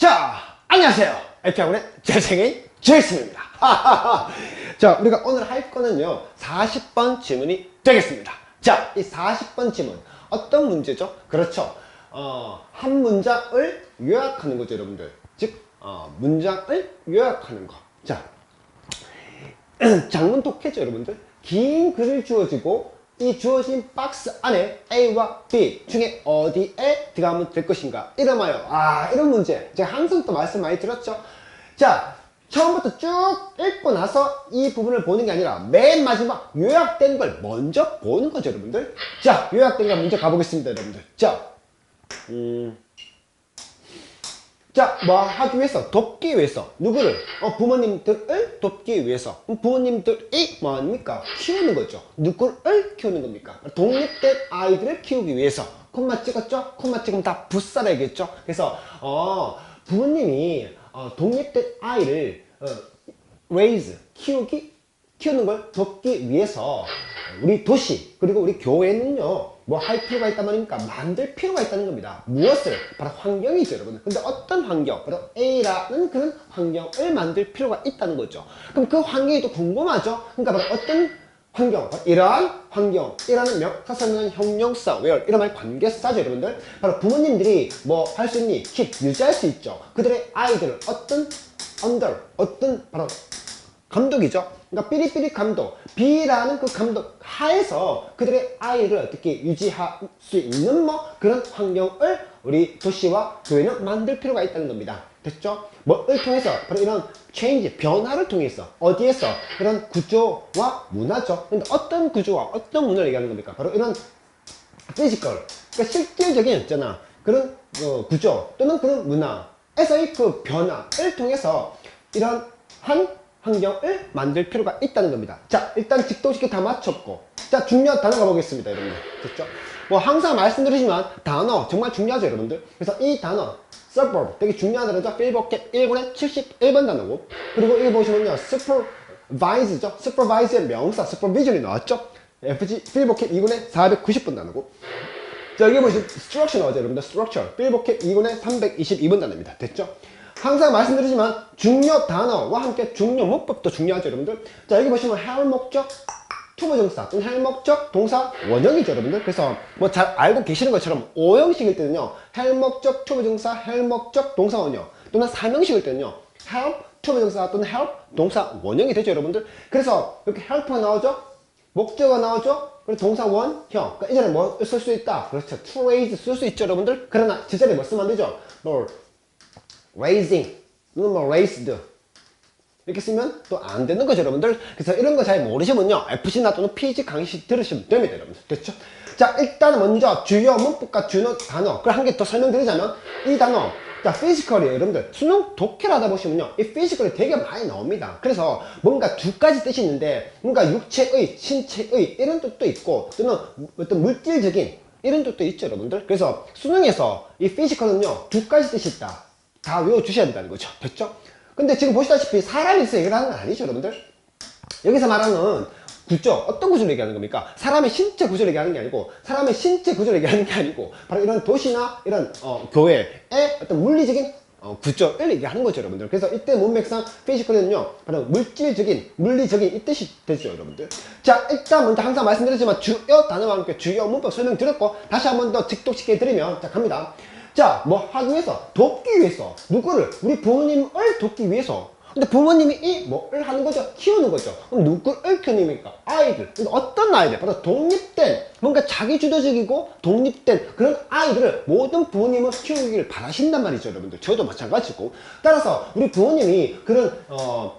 자, 안녕하세요. LP학원의 재생의 제이슨입니다. 자, 우리가 오늘 할 거는요, 40번 질문이 되겠습니다. 자, 이 40번 질문, 어떤 문제죠? 그렇죠. 한 문장을 요약하는 거죠, 여러분들. 즉, 문장을 요약하는 거. 자, 장문 독해죠, 여러분들. 긴 글을 주어지고, 이 주어진 박스 안에 A와 B 중에 어디에 들어가면 될 것인가, 이름하여 이런 문제 제가 항상 또 말씀 많이 드렸죠. 자, 처음부터 쭉 읽고 나서 이 부분을 보는 게 아니라 맨 마지막 요약된 걸 먼저 보는 거죠, 여러분들. 자, 요약된 걸 먼저 가보겠습니다, 여러분들. 자, 뭐 하기 위해서? 돕기 위해서. 누구를? 부모님들을 돕기 위해서. 부모님들이 뭐합니까? 키우는 거죠. 누구를 키우는 겁니까? 독립된 아이들을 키우기 위해서. 콤마 찍었죠? 콤마 찍으면 다 붓살아야겠죠? 그래서 부모님이 독립된 아이를 raise, 키우는 걸 돕기 위해서 우리 도시 그리고 우리 교회는요, 뭐 할 필요가 있단 말입니까? 만들 필요가 있다는 겁니다. 무엇을? 바로 환경이죠, 여러분. 근데 어떤 환경? 바로 A라는 그런 환경을 만들 필요가 있다는 거죠. 그럼 그 환경이 또 궁금하죠? 그러니까 바로 어떤 환경? 바로 이러한 환경이라는 명사성은 형용사, where 이런 말 관계사죠, 여러분들. 바로 부모님들이 뭐 할 수 있니? 유지할 수 있죠. 그들의 아이들을 어떤 바로 감독이죠. 그러니까 삐리삐리 감독, B라는 그 감독 하에서 그들의 아이를 어떻게 유지할 수 있는 그런 환경을 우리 도시와 교회는 만들 필요가 있다는 겁니다. 됐죠? 뭐를 통해서 바로 이런 change, 변화를 통해서 어디에서 이런 구조와 문화죠. 근데 어떤 구조와 어떤 문화를 얘기하는 겁니까? 바로 이런 physical, 그러니까 실질적인 있잖아, 그런 구조 또는 그런 문화에서의 그 변화를 통해서 이런 한 환경을 만들 필요가 있다는 겁니다. 자, 일단 직동식이 다 맞췄고, 자, 중요한 단어 가보겠습니다, 여러분들. 됐죠? 뭐 항상 말씀드리지만 단어 정말 중요하죠, 여러분들. 그래서 이 단어 suburb 되게 중요한 단어죠. 필버켓 1권의 71번 단어고, 그리고 여기 보시면요, supervise죠. supervise의 명사 supervision이 나왔죠. 필버켓 2권의 490번 단어고, 자, 여기 보시면 structure 나오죠, 여러분들. structure 필버켓 2권의 322번 단어입니다. 됐죠? 항상 말씀드리지만 중요 단어와 함께 중요 문법도 중요하죠, 여러분들. 자, 여기 보시면 해올 목적 투부정사 또는 해올 목적 동사 원형이죠, 여러분들. 그래서 뭐 잘 알고 계시는 것처럼 5형식일 때는요, 해올 목적 투부정사 해올 목적 동사 원형, 또는 3형식일 때는요, help 투부정사 또는 help 동사 원형이 되죠, 여러분들. 그래서 이렇게 help가 나오죠, 목적어가 나오죠, 그리고 동사 원형. 그러니까 이전에 뭐 쓸 수 있다, 그렇죠, to raise 쓸 수 있죠, 여러분들. 그러나 제자리에 뭐 쓰면 안 되죠. 뭐 raising, 뭐 raised 이렇게 쓰면 또 안 되는 거죠, 여러분들. 그래서 이런 거 잘 모르시면요, FC나 또는 PG 강의식 들으시면 됩니다, 여러분들. 됐죠? 자, 일단 먼저 주요 문법과 주요 단어, 그걸 한 개 더 설명드리자면, 이 단어, 자, physical이에요, 여러분들. 수능 독해를 하다 보시면요, 이 physical이 되게 많이 나옵니다. 그래서 뭔가 두 가지 뜻이 있는데, 뭔가 육체의, 신체의 이런 뜻도 있고, 또는 어떤 물질적인 이런 뜻도 있죠, 여러분들. 그래서 수능에서 이 physical은요, 두 가지 뜻이 있다, 다 외워주셔야 된다는 거죠. 됐죠? 근데 지금 보시다시피 사람이 있어 얘기를 하는 건 아니죠, 여러분들. 여기서 말하는 구조, 어떤 구조를 얘기하는 겁니까? 사람의 신체 구조를 얘기하는 게 아니고, 사람의 신체 구조를 얘기하는 게 아니고, 바로 이런 도시나 이런 교회의 어떤 물리적인 구조를 얘기하는 거죠, 여러분들. 그래서 이때 문맥상 피지컬은요, 바로 물질적인, 물리적인 이 뜻이 되죠, 여러분들. 자, 일단 먼저 항상 말씀드렸지만 주요 단어와 함께 주요 문법 설명드렸고, 다시 한 번 더 직독시켜 드리면, 자, 갑니다. 자, 뭐 하기 위해서? 돕기 위해서. 누구를? 우리 부모님을 돕기 위해서. 근데 부모님이 이 뭐를 하는 거죠? 키우는 거죠. 그럼 누구를 키우니까? 아이들. 근데 어떤 아이들? 바로 독립된, 뭔가 자기주도적이고 독립된 그런 아이들을 모든 부모님은 키우기를 바라신단 말이죠, 여러분들. 저도 마찬가지고. 따라서 우리 부모님이 그런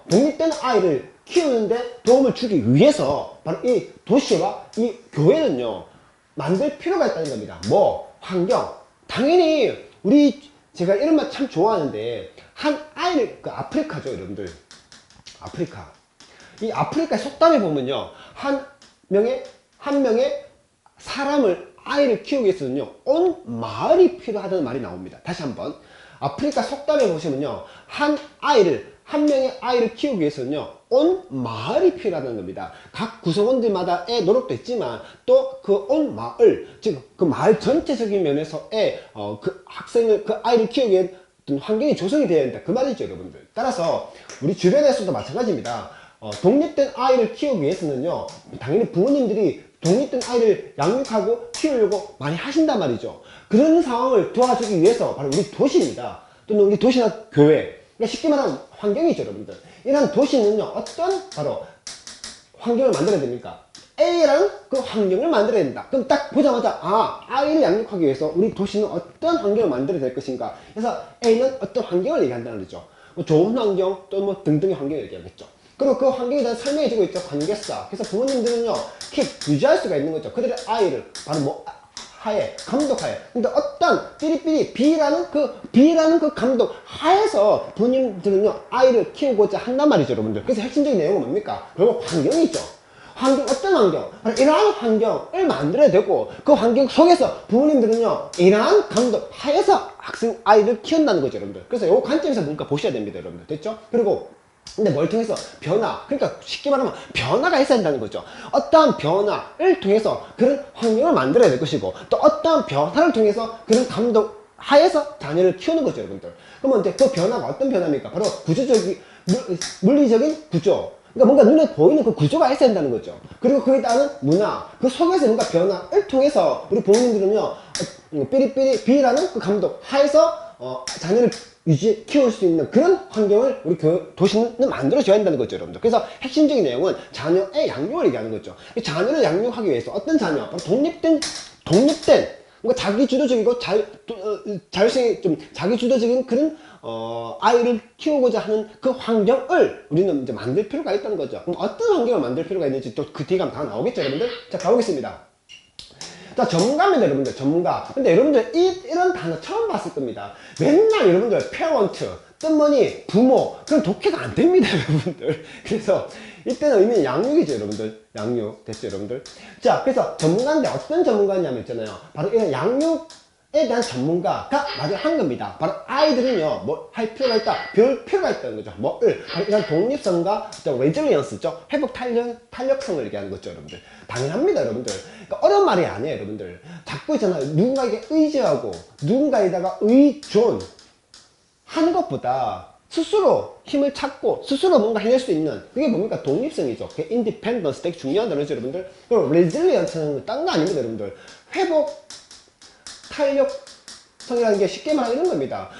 독립된 아이를 키우는데 도움을 주기 위해서 바로 이 도시와 이 교회는요, 만들 필요가 있다는 겁니다. 뭐? 환경. 당연히 제가 이런 말 참 좋아하는데, 한 아이를, 그 아프리카죠, 여러분들. 아프리카. 이 아프리카 속담에 보면요, 한 명의 아이를 키우기 위해서는요, 온 마을이 필요하다는 말이 나옵니다. 다시 한번. 아프리카 속담에 보시면요, 한 명의 아이를 키우기 위해서는요, 온 마을이 필요하다는 겁니다. 각 구성원들마다의 노력도 있지만 또 그 온 마을, 즉 그 마을 전체적인 면에서의 그 아이를 키우기 위해 어떤 환경이 조성이 되어야 된다 그 말이죠 여러분들. 따라서 우리 주변에서도 마찬가지입니다. 독립된 아이를 키우기 위해서는요 당연히 부모님들이 독립된 아이를 양육하고 키우려고 많이 하신단 말이죠. 그런 상황을 도와주기 위해서 바로 우리 도시입니다. 또는 우리 도시나 교회, 그러니까 쉽게 말하면 환경이죠 여러분들. 이런 도시는요 어떤 바로 환경을 만들어야 됩니까? A라는 그 환경을 만들어야 된다. 그럼 딱 보자마자 아이를 양육하기 위해서 우리 도시는 어떤 환경을 만들어야 될 것인가. 그래서 A는 어떤 환경을 얘기한다는 거죠. 뭐 좋은 환경 또는 뭐 등등의 환경을 얘기하겠죠. 그리고 그 환경에 대한 설명해 주고 있죠. 관계사. 그래서 부모님들은요 킵 유지할 수가 있는 거죠. 그들의 아이를 바로 뭐 하에 감독하에. 근데 어떤 삐리삐리 B라는 그 감독 하에서 부모님들은요 아이를 키우고자 한단 말이죠 여러분들. 그래서 핵심적인 내용은 뭡니까? 결국 환경이죠. 환경, 어떤 환경? 이러한 환경을 만들어야 되고 그 환경 속에서 부모님들은요 이러한 감독 하에서 학생 아이를 키운다는 거죠 여러분들. 그래서 이 관점에서 뭔가 보셔야 됩니다 여러분들. 됐죠? 그리고 근데 뭘 통해서 변화, 그러니까 쉽게 말하면 변화가 있어야 한다는 거죠. 어떠한 변화를 통해서 그런 환경을 만들어야 될 것이고 또 어떠한 변화를 통해서 그런 감독 하에서 자녀를 키우는 거죠 여러분들. 그러면 이제 그 변화가 어떤 변화입니까? 바로 구조적인 물리적인 구조, 그러니까 뭔가 눈에 보이는 그 구조가 있어야 한다는 거죠. 그리고 그에 따른 문화, 그 속에서 뭔가 변화를 통해서 우리 부모님들은요 삐리삐리 B라는 그 감독 하에서 자녀를 키울 수 있는 그런 환경을 우리 도시는 만들어줘야 한다는 거죠 여러분들. 그래서 핵심적인 내용은 자녀의 양육을 얘기하는 거죠. 자녀를 양육하기 위해서 어떤 자녀? 독립된 뭔가 자기주도적이고 자율성이 좀 자기주도적인 그런 아이를 키우고자 하는 그 환경을 우리는 이제 만들 필요가 있다는 거죠. 그럼 어떤 환경을 만들 필요가 있는지 또 그 뒤에 가면 다 나오겠죠 여러분들. 자 가보겠습니다. 자 전문가입니다 여러분들. 전문가. 근데 여러분들 이런 단어 처음 봤을 겁니다. 맨날 여러분들 parent 뜻머니 부모 그럼 독해가 안 됩니다 여러분들. 그래서 이때는 의미는 양육이죠 여러분들. 양육 됐죠 여러분들. 자 그래서 전문가인데 어떤 전문가냐면 있잖아요 바로 이런 양육에 대한 전문가가 말을 한 겁니다. 바로 아이들은요 뭐 할 필요가 있다, 배울 필요가 있다는 거죠. 뭐를 바로 이런 독립성과 레질리언스죠, 회복 탄력성을 얘기하는 거죠 여러분들. 당연합니다 여러분들. 그러니까 어려운 말이 아니에요 여러분들. 자꾸 있잖아요 누군가에게 의지하고 누군가에다가 의존 하는 것보다 스스로 힘을 찾고 스스로 뭔가 해낼 수 있는 그게 뭡니까? 독립성이죠. 그게 인디펜던스 되게 중요한 단어죠 여러분들. 그리고 레질리언스는 딴 거 아닙니다 여러분들. 회복 탄력성이라는 게 쉽게 말하면 이런 겁니다.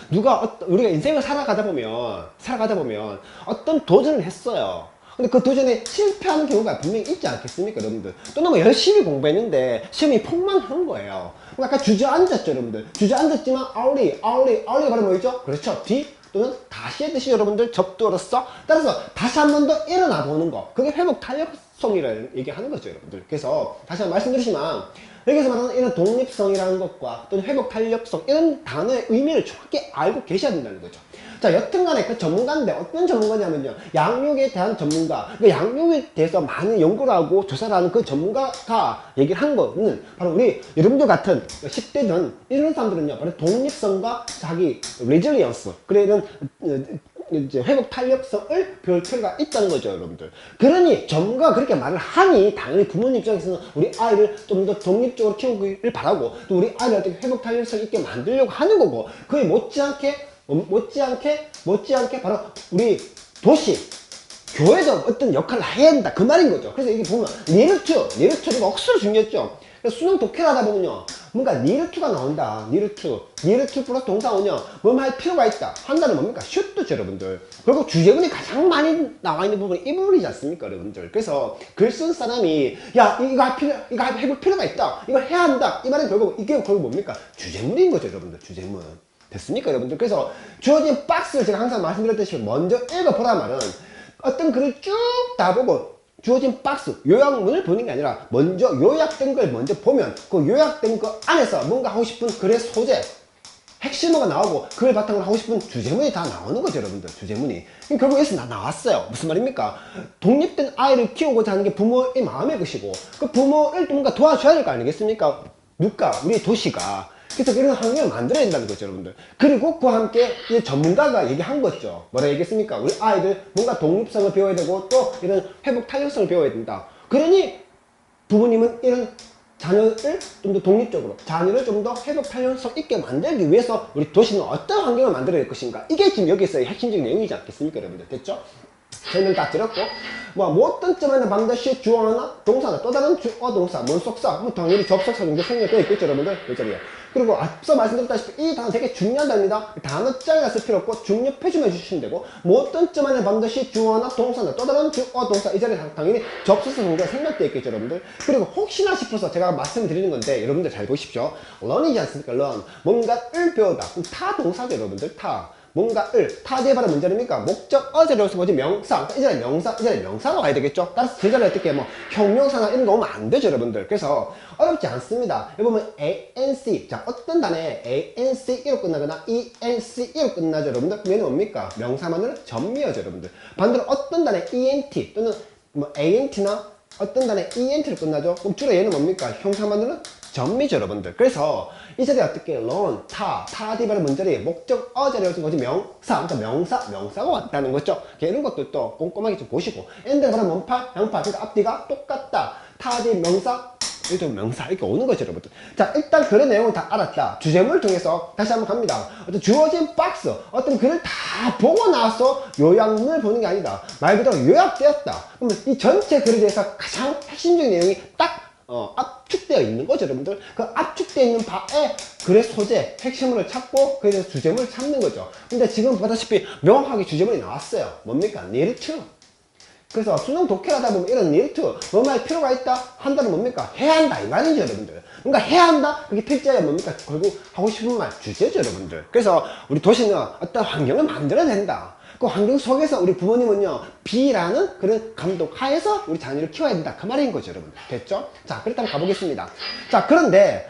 우리가 인생을 살아가다 보면 어떤 도전을 했어요. 근데 그 도전에 실패하는 경우가 분명히 있지 않겠습니까 여러분들. 또는 뭐 열심히 공부했는데 시험이 폭망한 거예요. 약간 주저앉았죠 여러분들. 주저앉았지만 아울리 바로 뭐였죠? 그렇죠. 뒤 또는 다시의 뜻이 여러분들 접두로서 따라서 다시 한 번 더 일어나 보는 거, 그게 회복 탄력성이라는 얘기하는 거죠 여러분들. 그래서 다시 한번 말씀드리지만 여기서 말하는 이런 독립성이라는 것과 또는 회복 탄력성 이런 단어의 의미를 정확히 알고 계셔야 된다는 거죠. 자 여튼간에 그 전문가인데 어떤 전문가냐면요 양육에 대한 전문가, 그 양육에 대해서 많은 연구를 하고 조사를 하는 그 전문가가 얘기를 한 거는 바로 우리 여러분들 같은 10대든 이런 사람들은요 바로 독립성과 자기 레질리언스, 그래 이런 이제 회복 탄력성을 배울 필요가 있다는 거죠 여러분들. 그러니 전문가가 그렇게 말을 하니 당연히 부모님 입장에서는 우리 아이를 좀 더 독립적으로 키우기를 바라고 또 우리 아이를 어떻게 회복 탄력성 있게 만들려고 하는 거고, 그에 못지않게 바로 우리 도시 교회도 어떤 역할을 해야 된다 그 말인 거죠. 그래서 이게 보면 니르투가 억수로 중요했죠. 수능 독해를 하다 보면요 뭔가 니르투가 나온다. 니르투 플러스 동사원요 뭐 할 필요가 있다 한다는 뭡니까? 슛도죠 여러분들. 그리고 주제문이 가장 많이 나와 있는 부분이 이 부분이지 않습니까 여러분들. 그래서 글 쓴 사람이 야 이거 해볼 필요가 있다, 이걸 해야 한다, 이 말은 이게 결국 뭡니까? 주제문인 거죠 여러분들. 주제문 됐습니까 여러분들? 그래서 주어진 박스를 제가 항상 말씀드렸듯이 먼저 읽어보란 말은 어떤 글을 쭉 다 보고 주어진 박스, 요약문을 보는 게 아니라 먼저 요약된 걸 먼저 보면 그 요약된 거 안에서 뭔가 하고 싶은 글의 소재, 핵심어가 나오고 그걸 바탕으로 하고 싶은 주제문이 다 나오는 거죠 여러분들. 주제문이 결국 여기서 나왔어요. 무슨 말입니까? 독립된 아이를 키우고자 하는 게 부모의 마음의 것이고 그 부모를 뭔가 도와줘야 될 거 아니겠습니까? 누가? 우리 도시가. 그래서 이런 환경을 만들어야 된다는 거죠 여러분들. 그리고 그와 함께 이제 전문가가 얘기한 거죠. 뭐라 얘기했습니까? 우리 아이들 뭔가 독립성을 배워야 되고 또 이런 회복 탄력성을 배워야 된다. 그러니 부모님은 이런 자녀를 좀 더 독립적으로, 자녀를 좀 더 회복 탄력성 있게 만들기 위해서 우리 도시는 어떤 환경을 만들어야 될 것인가. 이게 지금 여기서의 핵심적인 내용이지 않겠습니까, 여러분들? 됐죠? 설명 다 드렸고, 뭐 어떤 점에는 반드시 주어 하나, 동사 하나, 또 다른 주어 동사, 뭔속사, 뭐 당연히 접속사 정도 생략되어 있겠죠, 여러분들? 이 자리에. 그리고 앞서 말씀드렸다시피 이 단어 되게 중요한 단어입니다. 단어장이라 쓸 필요 없고 중립해주면 해주시면 되고, 뭐 어떤 점에는 반드시 주어 하나, 동사 하나, 또 다른 주어 동사, 이 자리에 당연히 접속사 정도가 생략되어 있겠죠, 여러분들? 그리고 혹시나 싶어서 제가 말씀드리는 건데, 여러분들 잘 보십시오. learn이지 않습니까, learn. 뭔가를 배우다. 타 동사죠, 여러분들. 타. 뭔가를, 타 뒤에 바로 뭔 자리입니까? 목적, 어제로서 뭐지? 명사. 이 자리에 명사, 이 자리에 명사가 와야 되겠죠? 따라서 그 자리에 어떻게 뭐, 형용사나 이런 거 오면 안 되죠, 여러분들. 그래서 어렵지 않습니다. 여기 보면 ANC. 자, 어떤 단어에 ANCE로 끝나거나 ENCE로 끝나죠, 여러분들? 그럼 얘는 뭡니까? 명사만으로 전미어죠, 여러분들. 반대로 어떤 단어에 ENT 또는 뭐 ANT나 어떤 단어에 ENT로 끝나죠? 그럼 주로 얘는 뭡니까? 형사만으로 전미죠, 여러분들. 그래서 이 자리에 어떻게 learn, 타 뒤바로 뭔 자리? 목적, 어자리에 쓴 거지 명사. 그러니까 명사가 왔다는 거죠. 이런 것도 또 꼼꼼하게 좀 보시고. 엔드 바로 원파, 양파. 그러니까 앞뒤가 똑같다. 타 뒤 명사, 이것도 명사 이렇게 오는 거죠, 여러분들. 자, 일단 그런 내용을 다 알았다. 주제문을 통해서 다시 한번 갑니다. 어떤 주어진 박스, 어떤 글을 다 보고 나서 요약문을 보는 게 아니다. 말 그대로 요약되었다. 그러면 이 전체 글에 대해서 가장 핵심적인 내용이 딱 압축되어 있는 거죠, 여러분들. 그 압축되어 있는 바에 글의 소재, 핵심을 찾고 그에 대해서 주제문을 찾는 거죠. 근데 지금 보다시피 명확하게 주제문이 나왔어요. 뭡니까? need to. 그래서 수능 독해를 하다 보면 이런 need to, 뭐뭐 할 필요가 있다 한다는 뭡니까? 해야 한다 이 말이죠, 여러분들. 그러니까 해야 한다, 그게 필자에 뭡니까? 결국 하고 싶은 말 주제죠, 여러분들. 그래서 우리 도시는 어떤 환경을 만들어야 된다. 그 환경 속에서 우리 부모님은요, B라는 그런 감독 하에서 우리 자녀를 키워야 된다, 그 말인 거죠, 여러분. 됐죠? 자, 그렇다면 가보겠습니다. 자, 그런데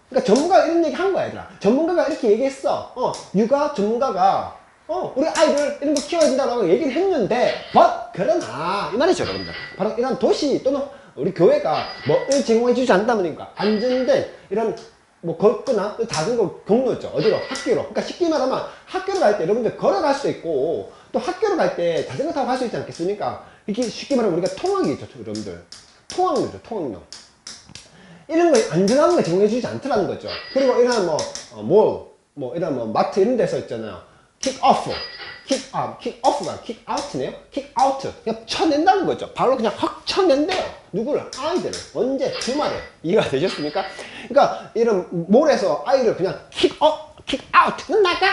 그러니까 전문가가 이런 얘기 한 거야, 얘들아. 전문가가 이렇게 얘기했어. 육아 전문가가 우리 아이를 이런 거 키워야 된다고 얘기를 했는데, 그러나 이 말이죠, 여러분들. 바로 이런 도시 또는 우리 교회가 뭐를 제공해 주지 않다니까 안전된 이런 뭐 걷거나 자전거 경로죠. 어디로? 학교로. 그러니까 쉽게 말하면 학교로 갈 때 여러분들 걸어갈 수도 있고, 또 학교로 갈 때 자전거 타고 갈 수 있지 않겠습니까? 이렇게 쉽게 말하면 우리가 통학이 있죠, 여러분들. 통학로죠, 통학로. 이런 거 안전한 거 제공해 주지 않더라는 거죠. 그리고 이런 이런 마트 이런 데서 있잖아요. 킥오프, 킥오프가 킥아웃이네요. 킥아웃, 그냥 쳐낸다는 거죠. 바로 그냥 확 쳐낸대요. 누구를? 아이들을. 언제? 주말에. 이해가 되셨습니까? 그러니까 이런 몰에서 아이를 그냥 킥아웃, 너 나가!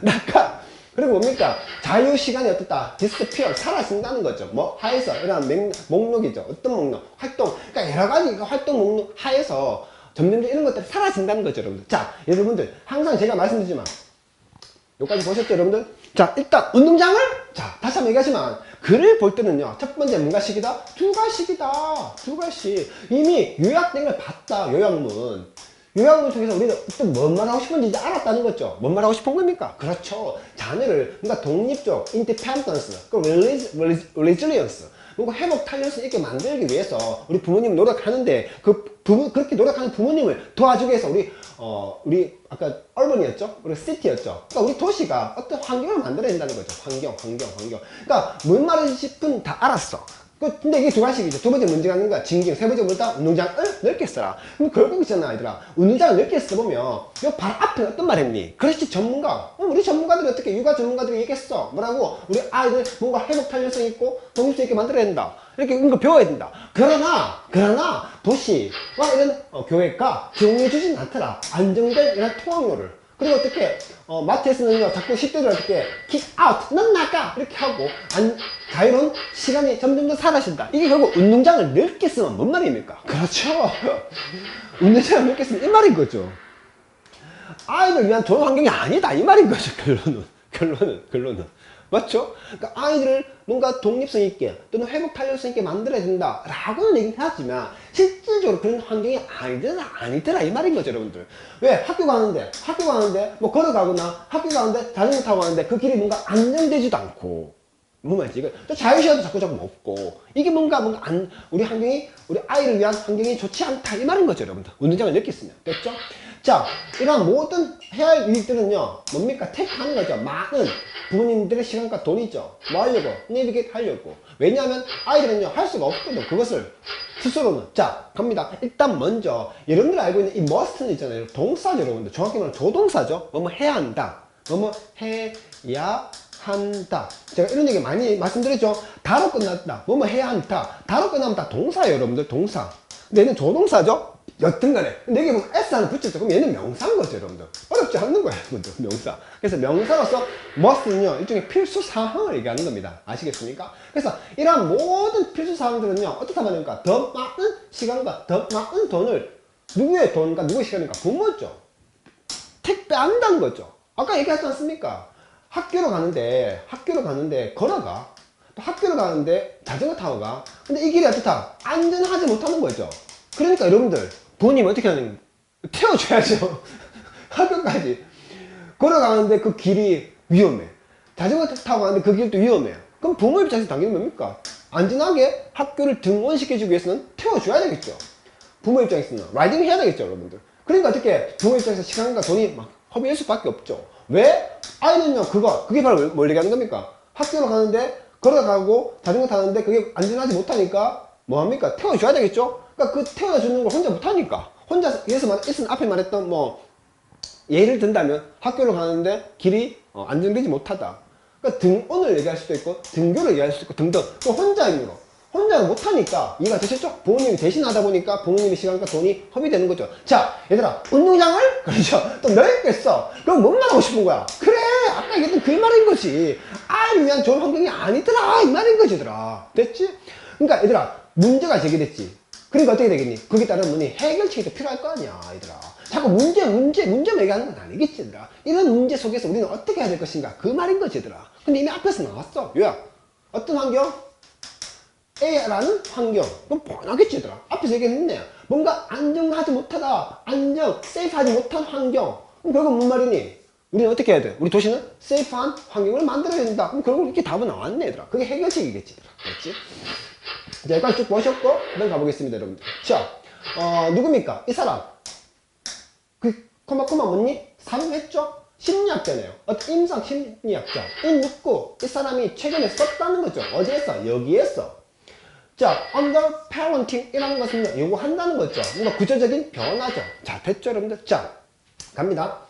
나가! 그리고 뭡니까? 자유시간이 어떻다? disappear, 사라진다는 거죠. 뭐 하에서 이런 목록이죠. 어떤 목록? 활동. 그러니까 여러 가지 활동 목록 하에서 점점 이런 것들이 사라진다는 거죠, 여러분들. 자, 여러분들 항상 제가 말씀드리지만 여기까지 보셨죠, 여러분들? 자, 일단 운동장을, 자, 다시 한번 얘기하지만 글을 볼 때는요, 첫 번째 뭔가식이다? 두 가식이다. 두 가식. 이미 요약된 걸 봤다. 요약문 통해서 우리는 어떤 뭔 말하고 싶은지 이제 알았다는 거죠. 뭔 말하고 싶은 겁니까? 그렇죠. 자녀를 뭔가 독립적, independence, resilience, 뭔가 회복 탄력성 있게 만들기 위해서 우리 부모님은 노력하는데, 그렇게 노력하는 부모님을 도와주기 위해서 우리 아까 urban이었죠? 우리 city였죠? 그러니까 우리 도시가 어떤 환경을 만들어야 된다는 거죠. 환경. 그러니까 뭔 말하고 싶은 다 알았어. 근데 이게 두 가지이죠. 두 번째 문제가 있는 거야. 징징. 세 번째 뭐다? 운동장을 넓게 써라. 그럼 결국 있잖아, 얘들아. 운동장을 넓게 써보면 요 바로 앞에 어떤 말 했니? 그렇지, 전문가. 우리 전문가들이 어떻게, 육아 전문가들이 얘기했어. 뭐라고? 우리 아이들 뭔가 회복 탄력성 있고 독립성 있게 만들어야 된다. 이렇게 이런 거 배워야 된다. 그러나 도시와 이런 교회가 제공해주진 않더라. 안정된 이런 통학로를. 그리고 어떻게 마트에서는요, 자꾸 10대들 어떻게 킥아웃, 넌 나가 이렇게 하고 자유로운 시간이 점점 더 사라진다. 이게 결국 운동장을 넓게 쓰면 뭔 말입니까? 그렇죠. 운동장을 넓게 쓰면 이 말인 거죠. 아이들 위한 좋은 환경이 아니다 이 말인 거죠. 결론은 맞죠? 그러니까 아이들을 뭔가 독립성 있게 또는 회복 탄력성 있게 만들어야 된다 라고는 얘기를 하지만 실질적으로 그런 환경이 아니더라 이 말인 거죠, 여러분들. 왜? 학교 가는데 뭐 걸어가거나 학교 가는데 자전거 타고 가는데 그 길이 뭔가 안정되지도 않고, 뭐 말이지? 이거 또 자유시간도 자꾸 없고, 이게 뭔가 우리 환경이, 우리 아이를 위한 환경이 좋지 않다 이 말인 거죠, 여러분들. 운동장을 넓게 쓰면 됐죠? 자, 이런 모든 해야 할 일들은요 뭡니까? 택하는 거죠. 많은 부모님들의 시간과 돈이죠. 뭐 하려고? 내비게이트 하려고. 왜냐하면 아이들은요 할 수가 없거든 그것을 스스로는. 자 갑니다. 일단 먼저 여러분들 알고 있는 이 must는 있잖아요. 동사죠 여러분들. 정확히 말하면 조동사죠. 뭐뭐 해야 한다. 뭐뭐 해야 한다. 제가 이런 얘기 많이 말씀드렸죠. 다로 끝났다. 뭐뭐 해야 한다. 다로 끝나면 다 동사예요 여러분들. 동사. 근데 얘는 조동사죠. 여튼간에 근데 여기 보면 S 하나 붙였죠. 그럼 얘는 명사인 거죠 여러분들. 어렵지 않는 거예요 여러분들. 명사. 그래서 명사로서 must는요 일종의 필수 사항을 얘기하는 겁니다. 아시겠습니까? 그래서 이러한 모든 필수 사항들은요 어떻게 말합니까? 더 많은 시간과 더 많은 돈을 누구의 돈과 누구의 시간입니까? 부모죠. 택배한다는 거죠. 아까 얘기하지 않습니까? 학교로 가는데 걸어가. 또 학교로 가는데 자전거 타고 가. 근데 이 길이 어떻다? 안전하지 못하는 거죠. 그러니까 여러분들 부모님 어떻게 하는 거예요? 태워줘야죠. 학교까지 걸어가는데 그 길이 위험해. 자전거 타고 가는데 그 길도 위험해요. 그럼 부모 입장에서 당연히 뭡니까? 안전하게 학교를 등원시켜주기 위해서는 태워줘야 되겠죠. 부모 입장에서는 라이딩 해야 되겠죠 여러분들. 그러니까 어떻게 부모 입장에서 시간과 돈이 막 허비할 수밖에 없죠. 왜? 아이는요 그게 바로 뭘 얘기하는 겁니까? 학교로 가는데 걸어가고 자전거 타는데 그게 안전하지 못하니까 뭐합니까? 태워줘야 되겠죠? 그러니까 그 태워다 주는 걸 혼자 못하니까 혼자 앞에 말했던 뭐 예를 든다면 학교로 가는데 길이 안정되지 못하다. 그러니까 등원을 얘기할 수도 있고 등교를 얘기할 수도 있고 등등. 또 혼자 힘으로 혼자는 못하니까 이해가 되셨죠? 부모님이 대신 하다 보니까 부모님의 시간과 돈이 허비되는 거죠. 자 얘들아 운동장을 그렇죠 또 넓게 써. 그럼 뭔 말하고 싶은 거야? 그래 아까 얘기했던 그 말인 거지. 아이를 위한 좋은 환경이 아니더라 이 말인 거지 얘들아. 됐지? 그러니까 얘들아 문제가 제기됐지. 그러니까 어떻게 되겠니? 거기에 따른 뭐니 해결책이 또 필요할 거 아니야 얘들아. 자꾸 문제만 얘기하는 건 아니겠지 얘들아. 이런 문제 속에서 우리는 어떻게 해야 될 것인가 그 말인 거지 얘들아. 근데 이미 앞에서 나왔어. 야 어떤 환경? A라는 환경. 그럼 뻔하겠지 얘들아. 앞에서 얘기했네. 뭔가 안정하지 못하다. 세이프하지 못한 환경. 그럼 결국 뭔 말이니? 우리는 어떻게 해야 돼? 우리 도시는 세이프한 환경을 만들어야 된다. 그럼 결국 이렇게 답은 나왔네 얘들아. 그게 해결책이겠지 얘들아. 그렇지? 자 여기까지 쭉 보셨고 그다음 가보겠습니다 여러분들. 자 누굽니까? 이 사람 그 코마코마 뭐니? 사용했죠? 심리학자네요. 임상 심리학자 이 사람이 최근에 썼다는 거죠. 어디에서? 여기에서. 자, under parenting 이라는 것은 요거 한다는 거죠. 뭔가 구조적인 변화죠. 자, 됐죠, 여러분들? 자, 갑니다.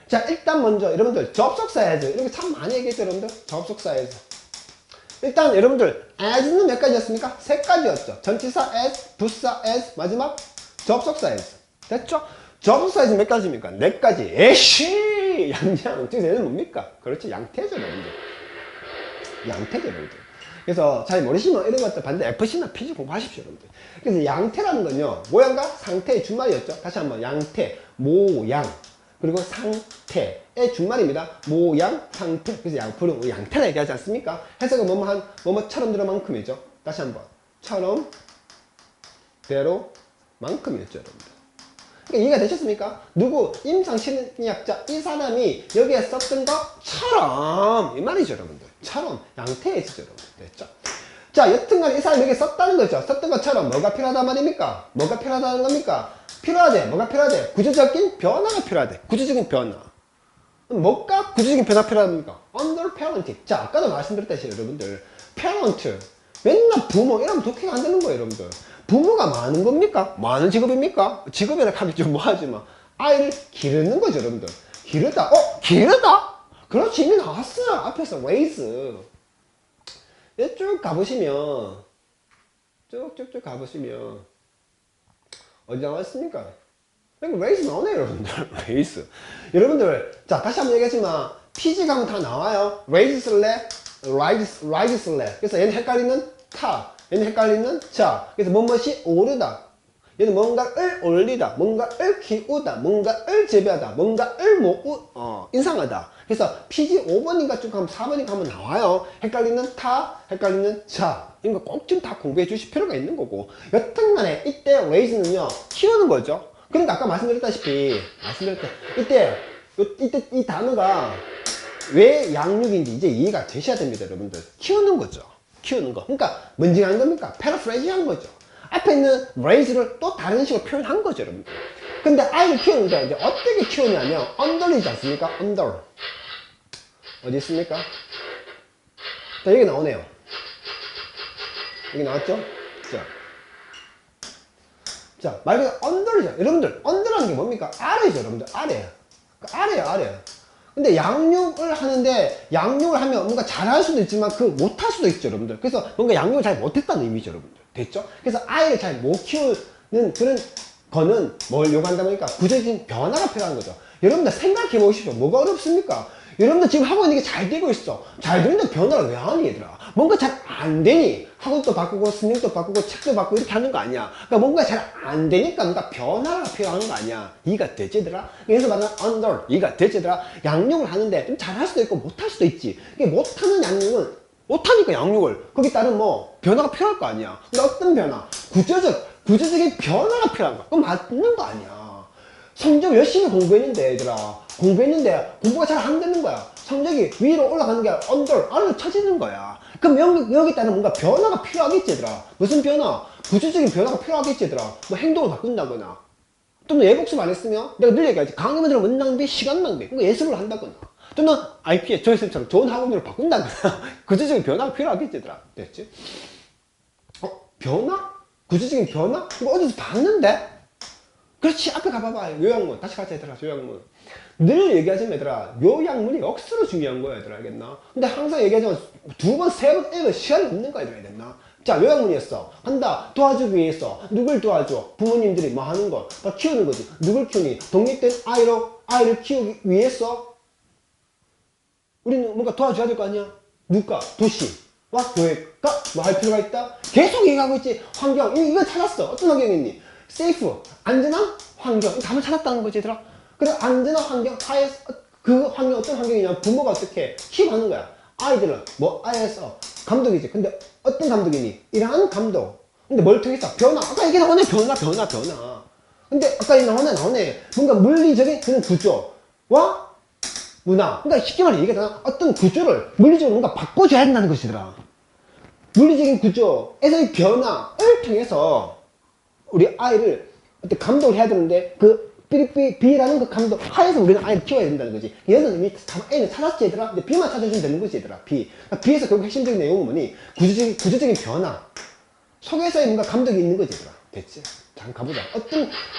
자, 일단 먼저 여러분들 접속사에서 이렇게 참 많이 얘기했죠, 여러분들? 접속사에서. 일단 여러분들 as는 몇 가지였습니까? 세 가지였죠. 전치사 as, 부사 as, 마지막 접속사 as. 됐죠? 접속사 as 몇 가지입니까? 네 가지. 에쉬! 양양. 지금 얘는 뭡니까? 그렇지, 양태죠, 여러분들. 양태죠, 여러분들. 그래서 잘 모르시면 이런 것들 반대 FC나 PG 공부하십시오 여러분들. 그래서 양태라는 건요 모양과 상태의 준말이었죠. 다시 한번 양태, 모양 그리고 상태의 준말입니다. 모양, 상태. 그래서 양풀은 양태라 얘기하지 않습니까? 해석은 뭐뭐처럼 대로만큼이죠. 다시 한번 처럼 대로만큼이었죠 여러분들. 그러니까 이해가 되셨습니까? 누구? 임상심리학자 이 사람이 여기에 썼던 것처럼 이 말이죠 여러분들. 처럼 양태에 있었죠 여러분들. 됐죠? 자 여튼간 이 사람이 여기에 썼다는 거죠. 썼던 것처럼 뭐가 필요하단 말입니까? 뭐가 필요하다는 겁니까? 필요하대. 뭐가 필요하대? 구조적인 변화가 필요하대. 구조적인 변화. 뭐가 구조적인 변화 필요합니까? under parenting. 자 아까도 말씀드렸다시피 여러분들 parent 맨날 부모 이러면 독해가 안 되는 거예요 여러분들. 부모가 많은 겁니까? 많은 직업입니까? 직업이라 하기 좀 뭐하지만 아이를 기르는 거죠 여러분들. 기르다. 기르다? 그렇지 이미 나왔어요. 앞에서 raise. 쭉 가보시면 쭉쭉쭉 가보시면 어디 나왔습니까? raise 나오네요 여러분들. raise. 여러분들 자 다시 한번 얘기하지만 PG 가면 다 나와요. raise 슬래 rise 슬래. 그래서 얘는 헷갈리는 타. 얘는 헷갈리는 자. 그래서 무엇이 오르다. 얘는 뭔가를 올리다. 뭔가를 키우다. 뭔가를 재배하다. 뭔가를 인상하다. 그래서 PG 5번인가 쭉 가면 4번인가 가면 나와요. 헷갈리는 타, 헷갈리는 자. 이런 거 꼭 좀 다 공부해 주실 필요가 있는 거고. 여튼간에 이때 raise는요 키우는 거죠. 그러니까 아까 말씀드렸다시피 이때 이 단어가 왜 양육인지 이제 이해가 되셔야 됩니다 여러분들. 키우는 거죠. 키우는 거. 그러니까 뭔지 아는 겁니까? 패러프레이즈 한 거죠. 앞에 있는 raise를 또 다른 식으로 표현한 거죠 여러분들. 근데 아이를 키우는데 이제 어떻게 키우냐면 under이지 않습니까? under 어디 있습니까? 자, 여기 나오네요. 여기 나왔죠? 자, 말 그대로 언더죠. 여러분들, 언더라는 게 뭡니까? 아래죠, 여러분들. 아래. 아래야, 아래. 근데 양육을 하는데, 양육을 하면 뭔가 잘할 수도 있지만, 못할 수도 있죠, 여러분들. 그래서 뭔가 양육을 잘 못했다는 의미죠, 여러분들. 됐죠? 그래서 아이를 잘 못 키우는 그런 거는 뭘 요구한다 보니까 구체적인 변화가 필요한 거죠. 여러분들 생각해 보십시오. 뭐가 어렵습니까? 여러분들 지금 하고 있는 게 잘 되고 있어. 잘 되는데 변화를 왜 하니, 얘들아? 뭔가 잘 안 되니? 학원도 바꾸고, 스님도 바꾸고, 책도 바꾸고, 이렇게 하는 거 아니야. 그러니까 뭔가 잘 안 되니까 뭔가 변화가 필요한 거 아니야. 이해가 되지, 얘들아? 그래서 말하는 under, 이해가 되지, 얘들아? 양육을 하는데 좀 잘할 수도 있고, 못할 수도 있지. 못하는 양육은, 못하니까 양육을. 거기에 따른 뭐, 변화가 필요할 거 아니야. 근데 어떤 변화? 구조적인 변화가 필요한 거야. 그건 맞는 거 아니야. 성적 열심히 공부했는데, 얘들아. 공부했는데, 공부가 잘 안 되는 거야. 성적이 위로 올라가는 게 아니라 under, 아래로 처지는 거야. 그럼 여기 따른 뭔가 변화가 필요하겠지, 얘들아. 무슨 변화? 구조적인 변화가 필요하겠지, 얘들아. 뭐 행동을 바꾼다거나. 또는 예복습 안 했으면, 내가 늘 얘기하지. 강의만 들으면 문 낭비, 시간 낭비. 그거 예습을 한다거나. 또는 IP에 조회쌤처럼 좋은 학원으로 바꾼다거나. 구조적인 변화가 필요하겠지, 얘들아. 됐지? 변화? 구조적인 변화? 이거 어디서 봤는데? 그렇지, 앞에 가봐봐. 요양문. 다시 가자, 얘들아. 요양문. 늘 얘기하지만, 얘들아. 요양문이 억수로 중요한 거야, 얘들아. 알겠나? 근데 항상 얘기하지만, 두 번, 세 번 애가 시간이 없는 거야, 얘들아. 알겠나? 자, 요양문이었어. 간다. 도와주기 위해서. 누굴 도와줘? 부모님들이 뭐 하는 거? 막 키우는 거지. 누굴 키우니? 독립된 아이를 키우기 위해서 우리는 뭔가 도와줘야 될 거 아니야? 누가? 도시와 교회가 뭐 할 필요가 있다? 계속 얘기하고 있지. 환경. 이거 찾았어. 어떤 환경이니? 세이프. 안전한 환경. 답을 찾았다는 거지, 얘들아. 그래, 안전한 환경 하에서, 그 환경, 어떤 환경이냐면 부모가 어떻게 키워가는 거야. 아이들은 뭐, 아이에서 감독이지. 근데 어떤 감독이니? 이러한 감독. 근데 뭘 통해서? 변화. 아까 얘기 나오네. 변화. 근데 아까 얘기 나오네. 뭔가 물리적인 그런 구조와 문화. 그러니까 쉽게 말해 얘기하잖아. 어떤 구조를 물리적으로 뭔가 바꿔줘야 한다는 것이더라. 물리적인 구조에서의 변화를 통해서 우리 아이를 어떤 감독을 해야 되는데 B라는 그 감독 하에서 우리는 아이를 키워야 된다는 거지. 얘는 이미 A는 찾았지, 얘들아. 이제 B만 찾아주면 되는 거지, 얘들아. 그러니까 B에서 결국 핵심적인 내용은 뭐니? 구조적인 변화 속에서의 뭔가 감독이 있는 거지, 얘들아. 됐지? 잠깐 가보자.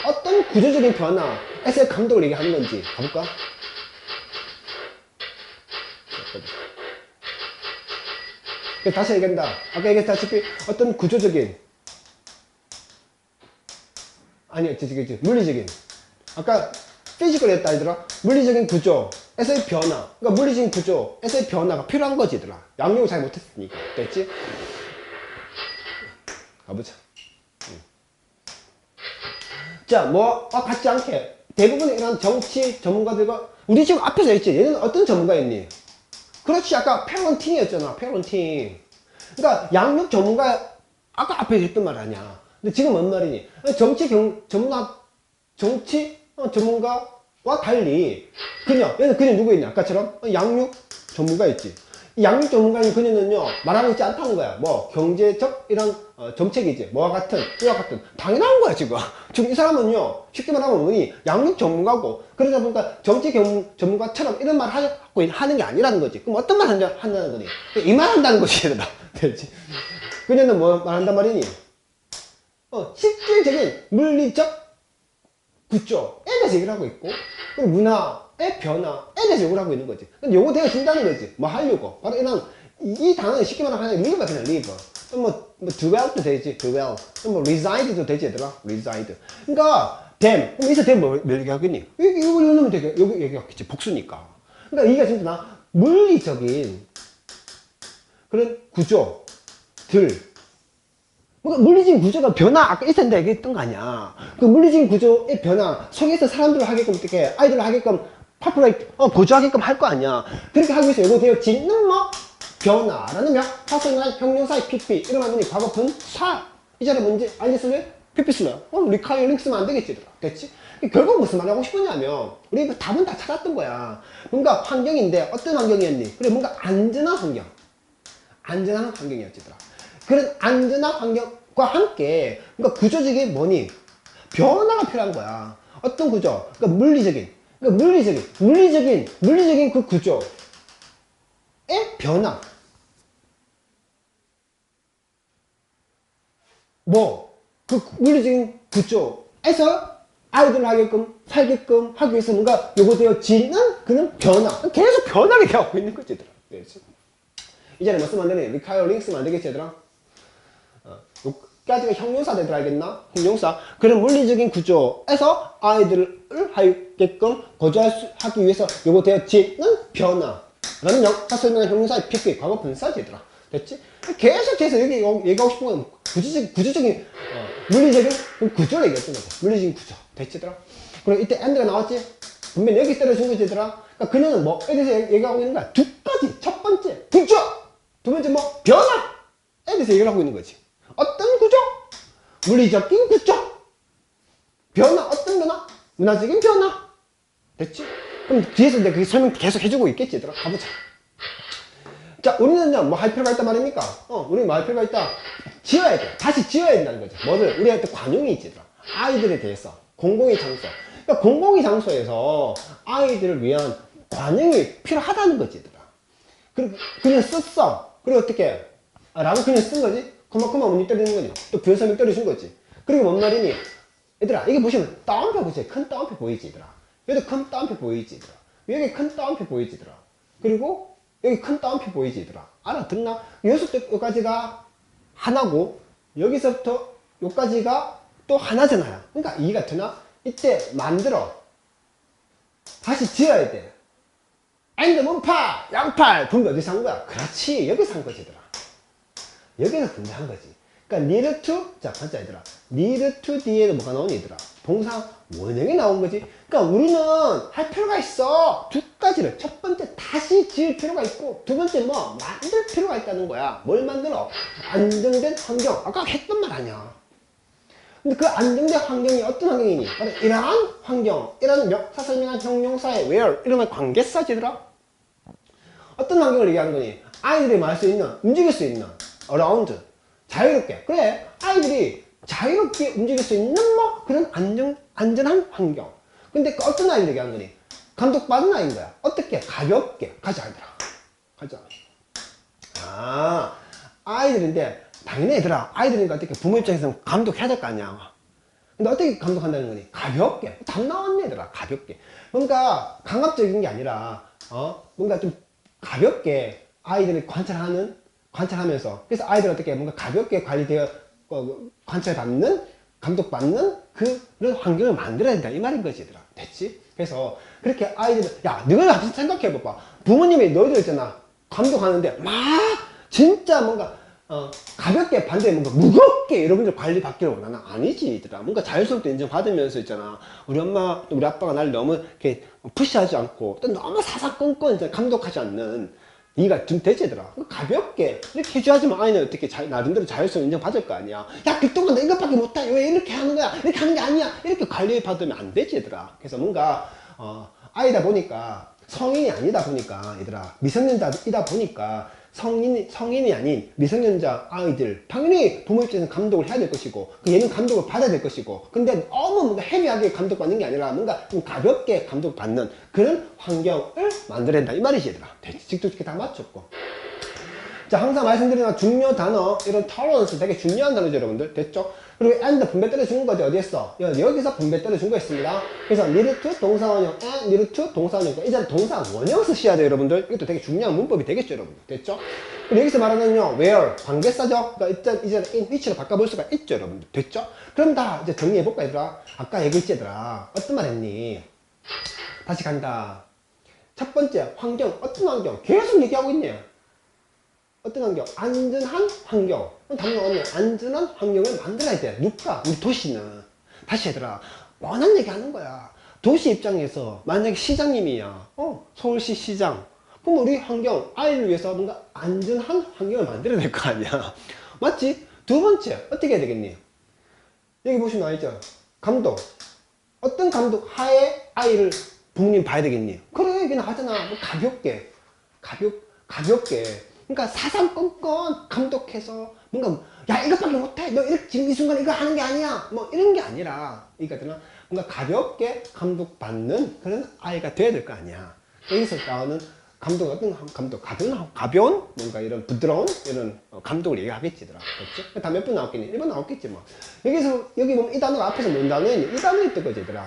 어떤 구조적인 변화에서의 감독을 얘기하는 건지 가볼까? 다시 얘기한다. 아까 얘기했다시피 어떤 구조적인 아니, 물리적인. 아까 피지컬 했다, 얘들아. 물리적인 구조에서의 변화. 그러니까 물리적인 구조에서의 변화가 필요한 거지, 얘들아. 양육을 잘 못했으니까. 됐지? 가보자. 자, 뭐와 같지 않게 대부분의 이런 정치 전문가들과 우리 지금 앞에서 했지. 얘는 어떤 전문가였니? 그렇지, 아까 페런팅이었잖아. 페런팅. 그러니까 양육 전문가 아까 앞에 했던 말 아니야. 근데 지금 뭔 말이니? 전문가와 달리 얘는 그녀 누구였냐? 아까처럼 양육 전문가였지. 이 양육 전문가인 그녀는요 말하고 있지 않다는 거야. 뭐 경제적 이런 정책이지. 이와 같은 당연한 거야 지금. 지금 이 사람은요 쉽게 말하면 뭐니 양육 전문가고 그러다 보니까 정치 전문가처럼 이런 말 하고 하는 게 아니라는 거지. 그럼 어떤 말 한다는 거니? 이 말 한다는 것이 얘들아. 됐지? 그녀는 뭐 말한단 말이니? 실질적인 물리적 구조에 대해서 얘기를 하고 있고 그리고 문화의 변화에 대해서 얘기를 하고 있는 거지. 근데 요거 되어진다는 거지. 뭐 하려고. 바로 이런 이 단어는 쉽게 말하면 live가 그냥 live. 뭐 dwell도 되지. dwell. 뭐 reside도 되지 얘들아. reside. 그러니까 them. 그럼 여기서 them 뭐 얘기하겠니? 이거 넣으면 되게 여기 얘기하겠지. 복수니까. 그러니까 이게 진짜 물리적인 그런 구조들 뭔가 물리적인 구조가 변화, 아까 있을 텐데 얘기했던 거 아니야. 그 물리적인 구조의 변화 속에서 사람들을 하게끔 어떻게, 아이들을 하게끔, 고조하게끔 할 거 아니야. 그렇게 하기 위해서 이거 되어 짓는 뭐? 변화라는 명, 파생한 형용사의 PP, 이런 말문이 과거 분사. 이 자리에 뭔지 알겠어요? PP 쓰면, 리카이어링 쓰면 안 되겠지, 얘들아. 됐지? 결국 무슨 말 하고 싶으냐면, 우리 답은 다 찾았던 거야. 뭔가 환경인데, 어떤 환경이었니? 그래, 뭔가 안전한 환경. 안전한 환경이었지, 얘들아. 그런 안전한 환경과 함께 그러니까 구조적인 뭐니? 변화가 필요한 거야. 어떤 구조? 그러니까 물리적인 그 구조 변화. 뭐, 그 물리적인 구조에서 아이들을 하게끔, 살게끔 하기 위해서 뭔가 요구되어지는 그런 변화. 계속 변화를 얘기하고 있는 거지, 얘들아. 이제는 뭐 쓰면 안 되네. 리카이어링 쓰면 안 되겠지, 얘들아. 여기까지가 형용사들 알겠나? 형용사. 그런 물리적인 구조에서 아이들을 하게끔 하기 위해서 요구되어지는 변화라는 역사 설명한 형용사의 PP, 과거 분사지, 얘들아. 됐지? 계속해서 여기 얘기하고 싶은 건 구조적인, 물리적인 구조를 얘기했던 거지. 물리적인 구조. 됐지, 얘들아? 그리고 이때 and가 나왔지? 분명히 여기 때려준 거지, 얘들아? 그러니까 그녀는 뭐에 대해서 얘기하고 있는 거야? 두 가지. 첫 번째, 구조! 두 번째 뭐? 변화에 대해서 얘기를 하고 있는 거지. 어떤 구조? 물리적인 구조. 변화, 어떤 변화? 문화적인 변화. 됐지? 그럼 뒤에서 내가 그 설명 계속 해주고 있겠지, 얘들아? 가보자. 자, 우리는 뭐 할 필요가 있단 말입니까? 우리는 뭐 할 필요가 있다? 지어야 돼. 다시 지어야 된다는 거죠. 뭐를? 우리한테 관용이 있지, 얘들아. 아이들에 대해서. 공공의 장소. 그러니까 공공의 장소에서 아이들을 위한 관용이 필요하다는 거지, 얘들아. 그리고 그냥 썼어. 그리고 어떻게? 라고 그냥 쓴 거지? 그만큼만 문이 때리는 거니? 또 부연설명 때려준 거지? 그리고 뭔 말이니? 얘들아, 이게 보시면 따옴표 보지? 큰 따옴표 보이지, 얘들아? 여기도 큰 따옴표 보이지, 얘들아? 여기 큰 따옴표 보이지, 얘들아? 그리고 여기 큰 따옴표 보이지, 얘들아? 알아듣나? 여기서부터 하나고, 여기서부터 여기까지가 또 하나잖아요. 그러니까 이해가 되나? 이때 만들어. 다시 지어야 돼. and 문파, 양팔, 분배 어디서 한 거야? 그렇지, 여기서 한 거지, 얘들아. 여기서 분배한 거지. 그러니까 need to, 자, 반자 얘들아. need to 뒤에는 뭐가 나오니, 얘들아? 동사 원형이 나온 거지. 그러니까 우리는 할 필요가 있어. 두 가지를. 첫 번째, 다시 지을 필요가 있고, 두 번째, 뭐, 만들 필요가 있다는 거야. 뭘 만들어? 안정된 환경. 아까 했던 말 아니야. 근데 그 안정된 환경이 어떤 환경이니? 바로 이러한 환경, 이런 역사 설명한 형용사의 where, 이런 말 관계사지, 얘들아. 어떤 환경을 얘기하는 거니? 아이들이 말할 수 있는, 움직일 수 있는, around, 자유롭게. 그래, 아이들이 자유롭게 움직일 수 있는 뭐 그런 안전한 환경. 근데 그 어떤 아이들 얘기하는 거니? 감독받은 아이인 거야. 어떻게? 가볍게. 가자, 아이들아. 가자. 아, 아이들인데, 당연히 얘들아, 아이들이니까 어떻게 부모 입장에서는 감독해야 될 거 아니야. 근데 어떻게 감독한다는 거니? 가볍게. 답 나왔네, 얘들아. 가볍게. 뭔가 강압적인 게 아니라, 뭔가 좀 가볍게 아이들을 관찰하면서. 그래서 아이들 어떻게 뭔가 가볍게 관리되어, 관찰받는, 감독받는 그런 환경을 만들어야 된다. 이 말인 거지, 얘들아. 됐지? 그래서 그렇게 아이들, 야, 너희들 한번 생각해봐봐. 부모님이 너희들 있잖아. 감독하는데, 막, 진짜 뭔가, 가볍게 반대에 뭔가 무겁게 여러분들 관리 받기를 원하나? 아니지, 얘들아. 뭔가 자율성도 인정받으면서 있잖아. 우리 엄마, 우리 아빠가 날 너무 이렇게 푸시하지 않고, 또 너무 사사건건 감독하지 않는, 이해가 좀 되지, 얘들아. 가볍게 이렇게 해줘야지만 아이는 어떻게 나름대로 자율성 인정받을 거 아니야. 야, 그동안 나 이것밖에 못해. 왜 이렇게 하는 거야? 이렇게 하는 게 아니야. 이렇게 관리받으면 안 되지, 얘들아. 그래서 뭔가 아이다 보니까, 성인이 아니다 보니까, 얘들아, 미성년자이다 보니까 성인이 아닌 미성년자 아이들, 당연히 부모 입장에서 감독을 해야 될 것이고, 얘는 감독을 받아야 될 것이고, 근데 너무 뭔가 헤비하게 감독받는 게 아니라 뭔가 좀 가볍게 감독받는 그런 환경을 만들어야 된다. 이 말이지, 얘들아. 직접적이 다 맞췄고. 자, 항상 말씀드리는 중요 단어, 이런 tolerance 되게 중요한 단어죠, 여러분들. 됐죠? 그리고 and 분배 때려준 거지, 어디 했어? 여기서 분배 때려준 거 있습니다. 그래서 need to 동사원형, and need to 동사원형. 이제 동사 원형 쓰셔야 돼요, 여러분들. 이것도 되게 중요한 문법이 되겠죠, 여러분들. 됐죠? 그리고 여기서 말하는요, where, 관계사죠? 그러니까 이제 in which로 바꿔볼 수가 있죠, 여러분들. 됐죠? 그럼 다 이제 정리해볼까, 얘들아? 아까 얘기했지, 얘들아. 어떤 말 했니? 다시 간다. 첫 번째, 환경. 어떤 환경? 계속 얘기하고 있네. 어떤 환경? 안전한 환경. 답 나왔네. 안전한 환경을 만들어야 돼. 누가? 우리 도시는. 다시 얘들아, 뻔한 얘기 하는 거야. 도시 입장에서 만약에 시장님이야. 서울시 시장. 그럼 우리 환경, 아이를 위해서 뭔가 안전한 환경을 만들어야 될 거 아니야. 맞지? 두 번째, 어떻게 해야 되겠니? 여기 보시면 알죠? 감독. 어떤 감독 하에 아이를 부모님 봐야 되겠니? 그래, 그냥 하잖아. 뭐 가볍게. 가볍게. 그러니까 사상건건 감독해서 뭔가, 야, 이것밖에 못해. 너 이렇게 지금 이 순간 이거 하는 게 아니야. 뭐 이런 게 아니라, 그러니까 뭔가 가볍게 감독받는 그런 아이가 돼야 될 거 아니야. 여기서 나오는 감독 어떤 감독? 가벼운 뭔가 이런 부드러운 이런 감독을 얘기하겠지더라. 그렇지? 다 몇 번 나왔겠니? 1번 나왔겠지 뭐. 여기서 여기 보면 이 단어가 앞에서 뭔 단어였니? 이 단어를 뜰 거지더라.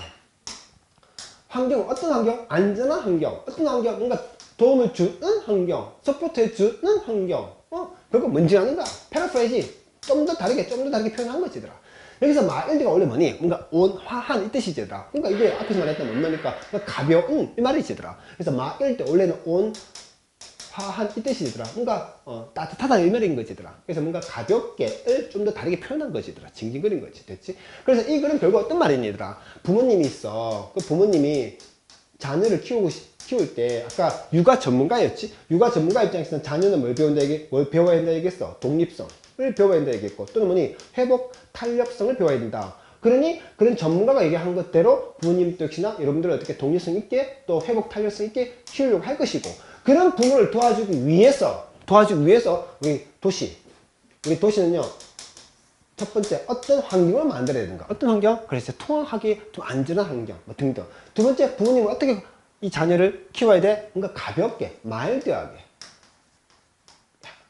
환경 어떤 환경? 안전한 환경. 어떤 환경? 뭔가 도움을 주는 환경, 서포트해 주는 환경. 그거 뭔지 아는가? 패러프레이지 좀 더 다르게 표현한 거지더라. 여기서 마일드가 원래 뭐니? 뭔가 온화한 이 뜻이지더라. 그러니까 이게 앞에서 말했던 뭔 말입니까? 가벼운 이 말이지더라. 그래서 마일드 원래는 온화한 이 뜻이지더라. 뭔가 따뜻하다 이 말인 거지더라. 그래서 뭔가 가볍게를 좀 더 다르게 표현한 거지더라. 징징거린 거지. 됐지? 그래서 이 글은 결국 어떤 말이니더라. 부모님이 있어. 그 부모님이 자녀를 키울 때 아까 육아 전문가였지? 육아 전문가 입장에서는 자녀는 뭘 배워야 된다 얘기했어? 독립성을 배워야 된다 얘기했고 또는 뭐니? 회복 탄력성을 배워야 된다. 그러니 그런 전문가가 얘기한 것대로 부모님도 역시나 여러분들을 어떻게 독립성 있게 또 회복 탄력성 있게 키우려고 할 것이고 그런 부모를 도와주기 위해서 우리 도시는요 첫 번째 어떤 환경을 만들어야 되는가 어떤 환경? 그래서 통학하기 좀 안전한 환경 뭐 등등. 두 번째 부모님은 어떻게 이 자녀를 키워야 돼? 뭔가 가볍게 마일드하게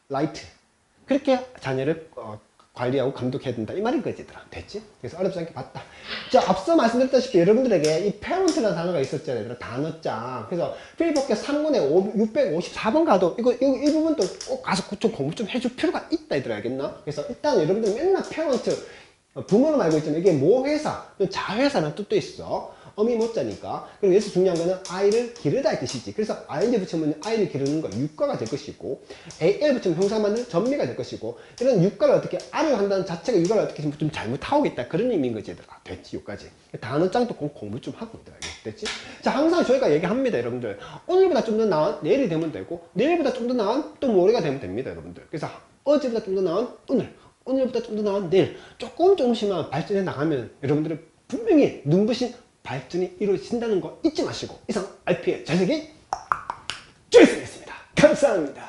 라이트 그렇게 자녀를 관리하고 감독해야 된다 이 말인 거지더라. 됐지? 그래서 어렵지 않게 봤다. 자 앞서 말씀드렸다시피 여러분들에게 이 parent라는 단어가 있었잖아요. 단어장. 그래서 필복계 3권에 654번 가도 이 부분도 꼭 가서 좀 공부 좀 해줄 필요가 있다 얘들아. 알겠나? 그래서 일단 여러분들 맨날 parent 부모는 알고 있지만 이게 모회사 자회사라는 뜻도 있어. 어미 못자니까. 그리고 여기서 중요한 거는 아이를 기르다 이 뜻이지. 그래서 ing 붙이면 아이를 기르는 거 육가가 될 것이고 al 붙이면 형사 만드는 전미가 될 것이고 이런 육가를 어떻게 알을 한다는 자체가 육가를 어떻게 좀 잘못하고 있다 그런 의미인 거지 얘들아. 됐지? 여기까지. 단어장도 공부 좀 하고 있더라. 됐지? 자 항상 저희가 얘기합니다 여러분들. 오늘보다 좀 더 나은 내일이 되면 되고 내일보다 좀 더 나은 또 모레가 되면 됩니다 여러분들. 그래서 어제보다 좀 더 나은 오늘보다 좀 더 나은 내일 조금씩만 발전해 나가면 여러분들은 분명히 눈부신 발전이 이루어진다는 거 잊지 마시고 이상 RP의 잘생긴 주였습니다. 감사합니다.